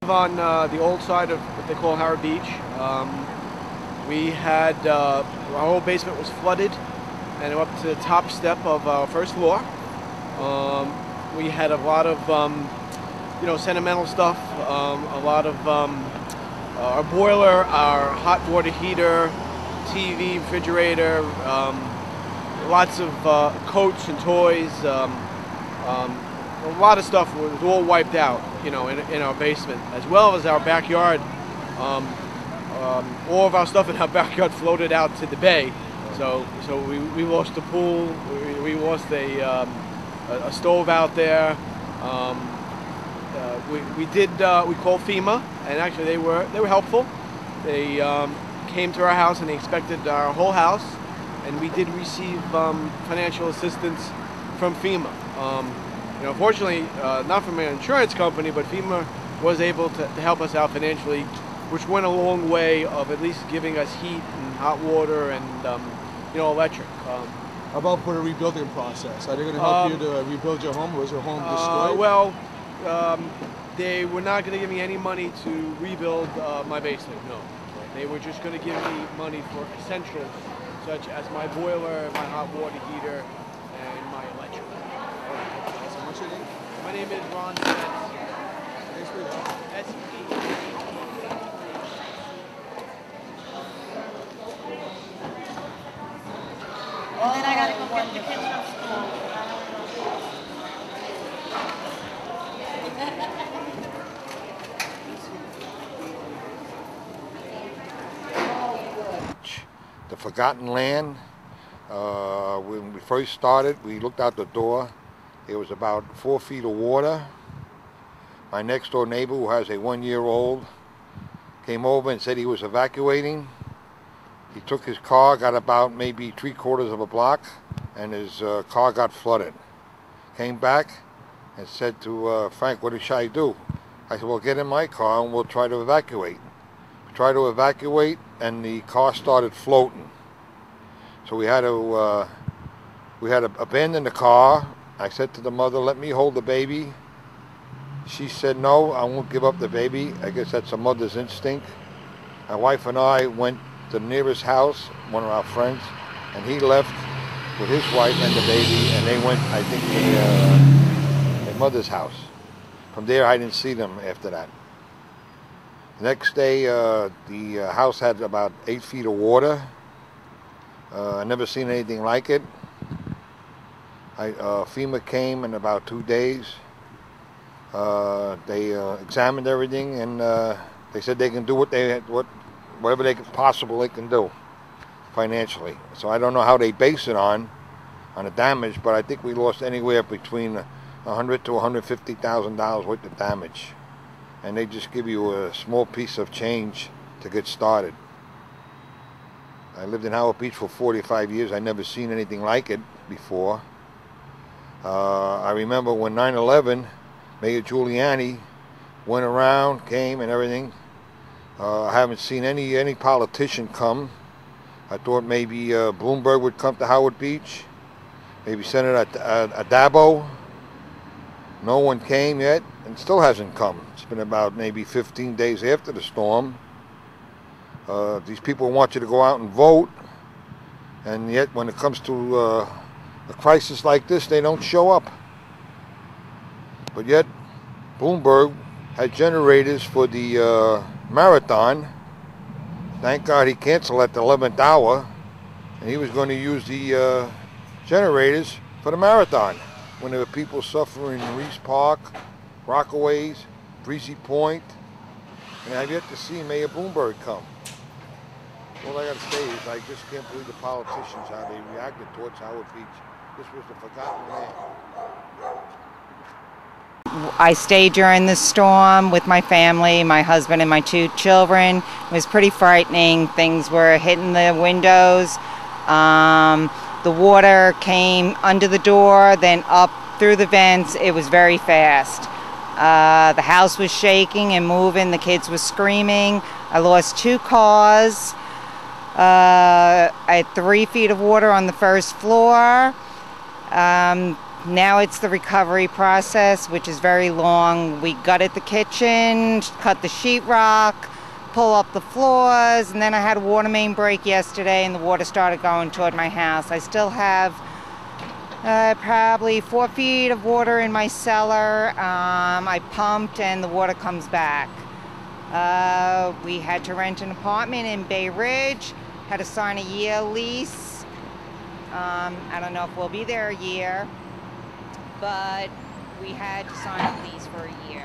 On the old side of what they call Howard Beach. We had our whole basement was flooded, and up to the top step of our first floor. We had a lot of sentimental stuff. A lot of our boiler, our hot water heater, TV, refrigerator, lots of coats and toys. A lot of stuff was all wiped out, in our basement, as well as our backyard. All of our stuff in our backyard floated out to the bay. So we lost the pool. We lost a stove out there. We called FEMA, and actually they were helpful. They came to our house and they inspected our whole house, and we did receive financial assistance from FEMA. Fortunately, not from an insurance company, but FEMA was able to help us out financially, which went a long way of at least giving us heat and hot water and electric. How about for the rebuilding process? Are they going to help you to rebuild your home? Was your home destroyed? Well, they were not going to give me any money to rebuild my basement, no. They were just going to give me money for essentials, such as my boiler, my hot water heater, and my electric. What's your name? My name is Ron. Thanks for your help. S-E. And then I gotta go get the kids from school. The Forgotten Land. When we first started, we looked out the door. It was about 4 feet of water. My next door neighbor, who has a 1-year-old, came over and said he was evacuating. He took his car, got about maybe 3/4 of a block, and his car got flooded. Came back and said to Frank, "What should I do?" I said, "Well, get in my car and we'll try to evacuate." We tried to evacuate, and the car started floating. So we had to abandon the car. I said to the mother, "Let me hold the baby." She said, "No, I won't give up the baby." I guess that's a mother's instinct. My wife and I went to the nearest house, one of our friends, and he left with his wife and the baby, and they went, I think, to their mother's house. From there, I didn't see them after that. The next day, the house had about 8 feet of water. I never seen anything like it. FEMA came in about 2 days. They examined everything, and they said they can do whatever they possible they can do financially. So I don't know how they base it on the damage, but I think we lost anywhere between $100,000 to $150,000 worth of damage, and they just give you a small piece of change to get started. I lived in Howard Beach for 45 years. I never seen anything like it before. I remember when 9/11, Mayor Giuliani went around, came and everything. I haven't seen any politician come. I thought maybe Bloomberg would come to Howard Beach, maybe Senator Adabo. No one came yet, and still hasn't come. It's been about maybe 15 days after the storm. These people want you to go out and vote, and yet when it comes to a crisis like this, they don't show up. But yet, Bloomberg had generators for the marathon. Thank God he canceled at the 11th hour, and he was going to use the generators for the marathon when there were people suffering in Reese Park, Rockaways, Breezy Point, and I've yet to see Mayor Bloomberg come. All I got to say is I just can't believe the politicians, how they reacted towards Howard Beach. This was the forgotten land. I stayed during the storm with my family, my husband and my 2 children. It was pretty frightening. Things were hitting the windows. The water came under the door, then up through the vents. It was very fast. The house was shaking and moving. The kids were screaming. I lost 2 cars. I had 3 feet of water on the first floor. Now it's the recovery process, which is very long. We gutted the kitchen, cut the sheetrock, pull up the floors, and then I had a water main break yesterday and the water started going toward my house. I still have probably 4 feet of water in my cellar. I pumped and the water comes back. We had to rent an apartment in Bay Ridge, had to sign a year lease. I don't know if we'll be there a year, but we had to sign a lease for a year.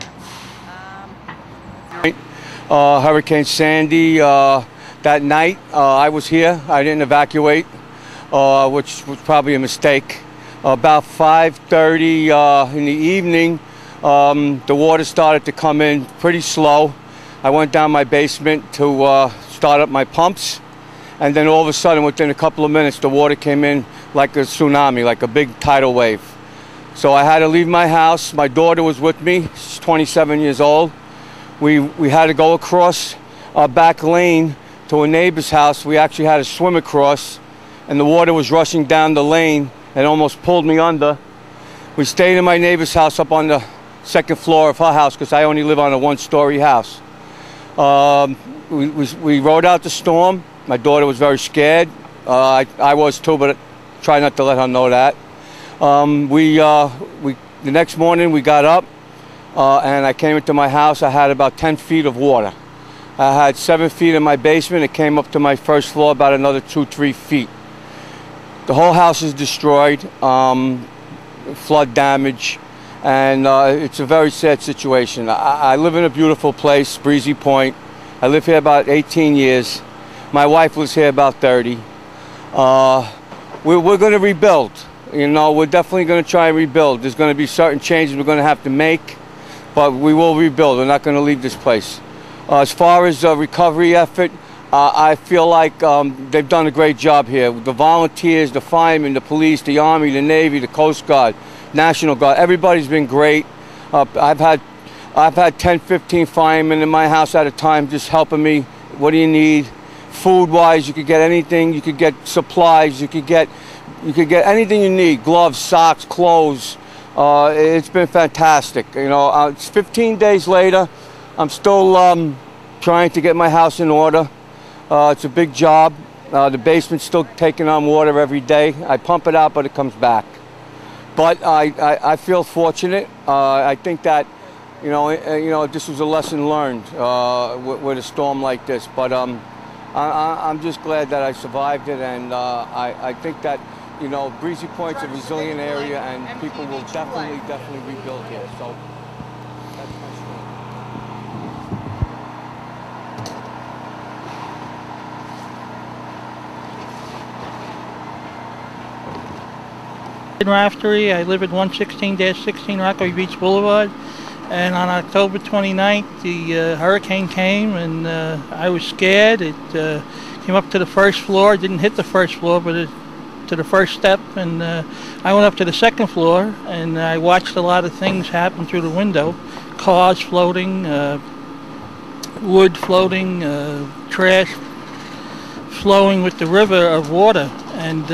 Hurricane Sandy, that night I was here. I didn't evacuate, which was probably a mistake. About 5:30 in the evening, the water started to come in pretty slow. I went down my basement to start up my pumps, and then all of a sudden, within a couple of minutes, the water came in like a tsunami, like a big tidal wave. So I had to leave my house. My daughter was with me. She's 27 years old. We had to go across our back lane to a neighbor's house. We actually had to swim across, and the water was rushing down the lane and almost pulled me under. We stayed in my neighbor's house up on the second floor of her house because I only live on a one-story house. We rode out the storm. My daughter was very scared. I was too, but try not to let her know that. The next morning we got up and I came into my house. I had about 10 feet of water. I had 7 feet in my basement. It came up to my first floor about another 2-3 feet. The whole house is destroyed, flood damage, and it's a very sad situation. I live in a beautiful place, Breezy Point. I live here about 18 years. My wife lives here about 30. We're going to rebuild. You know, we're definitely going to try and rebuild. There's going to be certain changes we're going to have to make, but we will rebuild. We're not going to leave this place. As far as the recovery effort, I feel like they've done a great job here. The volunteers, the firemen, the police, the Army, the Navy, the Coast Guard, National Guard, everybody's been great. I've had 10, 15 firemen in my house at a time just helping me. What do you need? Food-wise, you could get anything. You could get supplies. You could get anything you need. Gloves, socks, clothes. It's been fantastic. You know, it's 15 days later. I'm still trying to get my house in order. It's a big job. The basement's still taking on water every day. I pump it out, but it comes back. But I feel fortunate. I think that, you know, this was a lesson learned with a storm like this. But I'm just glad that I survived it, and I think that, you know, Breezy Point's a resilient area, and people will definitely rebuild here. So that's my story. Raftery. I live at 116-16 Rockaway Beach Boulevard, and on October 29th the hurricane came, and I was scared. It came up to the first floor. It didn't hit the first floor, but to the first step, and I went up to the second floor, and I watched a lot of things happen through the window. Cars floating, wood floating, trash flowing with the river of water, and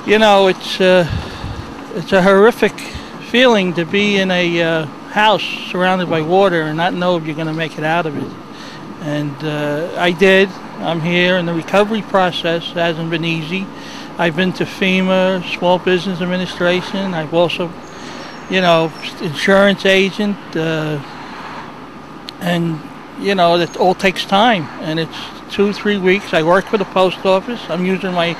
you know, it's a horrific feeling to be in a house surrounded by water and not know if you're going to make it out of it. And I did. I'm here, and the recovery process hasn't been easy. I've been to FEMA, Small Business Administration. I've also, you know, insurance agent, and you know, it all takes time, and it's 2-3 weeks. I work for the post office. I'm using my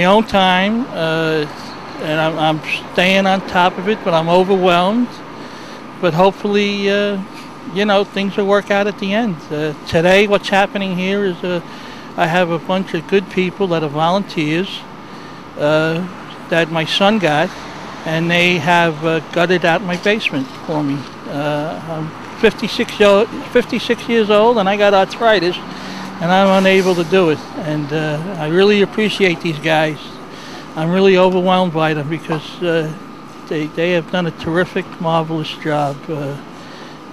own time, and I'm staying on top of it, but I'm overwhelmed. But hopefully, you know, things will work out at the end. Today, what's happening here is I have a bunch of good people that are volunteers that my son got, and they have gutted out my basement for me. I'm 56 years old, and I got arthritis, and I'm unable to do it. And I really appreciate these guys. I'm really overwhelmed by them because they have done a terrific, marvelous job.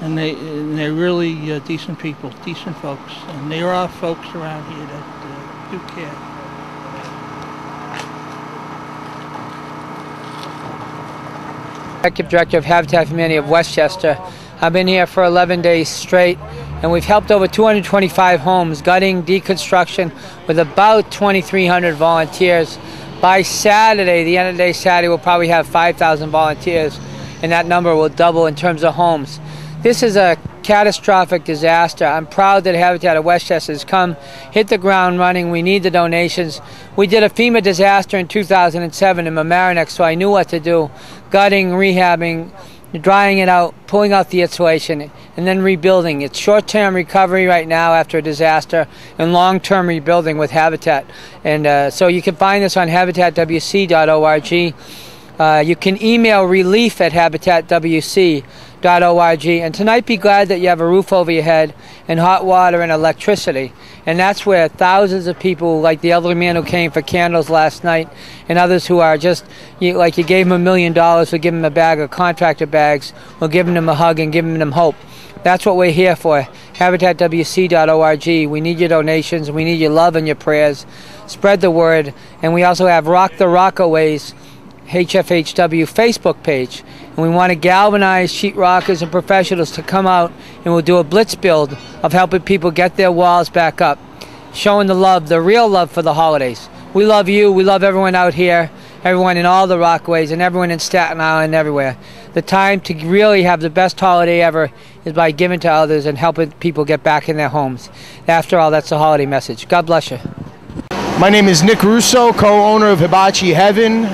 And they're really decent people, decent folks. And there are folks around here that do care. Executive Director of Habitat for Humanity of Westchester. I've been here for 11 days straight, and we've helped over 225 homes, gutting, deconstruction, with about 2,300 volunteers. By Saturday, the end of the day Saturday, we'll probably have 5,000 volunteers, and that number will double in terms of homes. This is a catastrophic disaster. I'm proud that Habitat of Westchester has come, hit the ground running. We need the donations. We did a FEMA disaster in 2007 in Mamaroneck, so I knew what to do. Gutting, rehabbing, drying it out, pulling out the insulation, and then rebuilding. It's short-term recovery right now after a disaster, and long-term rebuilding with Habitat. And so you can find this on habitatwc.org. You can email relief@habitatwc.org. And tonight, be glad that you have a roof over your head and hot water and electricity. And that's where thousands of people, like the elderly man who came for candles last night, and others who are just, like you gave him $1 million for giving him a bag of contractor bags, or giving them a hug and giving them hope. That's what we're here for. habitatwc.org. We need your donations. We need your love and your prayers. Spread the word. And we also have Rock the Rockaways HFHW Facebook page, and we want to galvanize sheetrockers and professionals to come out, and we'll do a blitz build of helping people get their walls back up, showing the love, the real love for the holidays. We love you, we love everyone out here, everyone in all the Rockaways, and everyone in Staten Island, everywhere. The time to really have the best holiday ever is by giving to others and helping people get back in their homes. After all, that's the holiday message. God bless you. My name is Nick Russo, co-owner of Hibachi Heaven.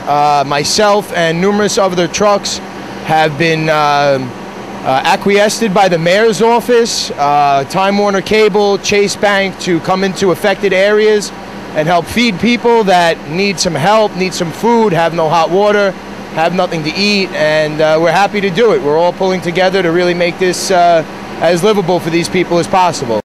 Myself and numerous other trucks have been acquiesced by the mayor's office, Time Warner Cable, Chase Bank, to come into affected areas and help feed people that need some help, need some food, have no hot water, have nothing to eat, and we're happy to do it. We're all pulling together to really make this as livable for these people as possible.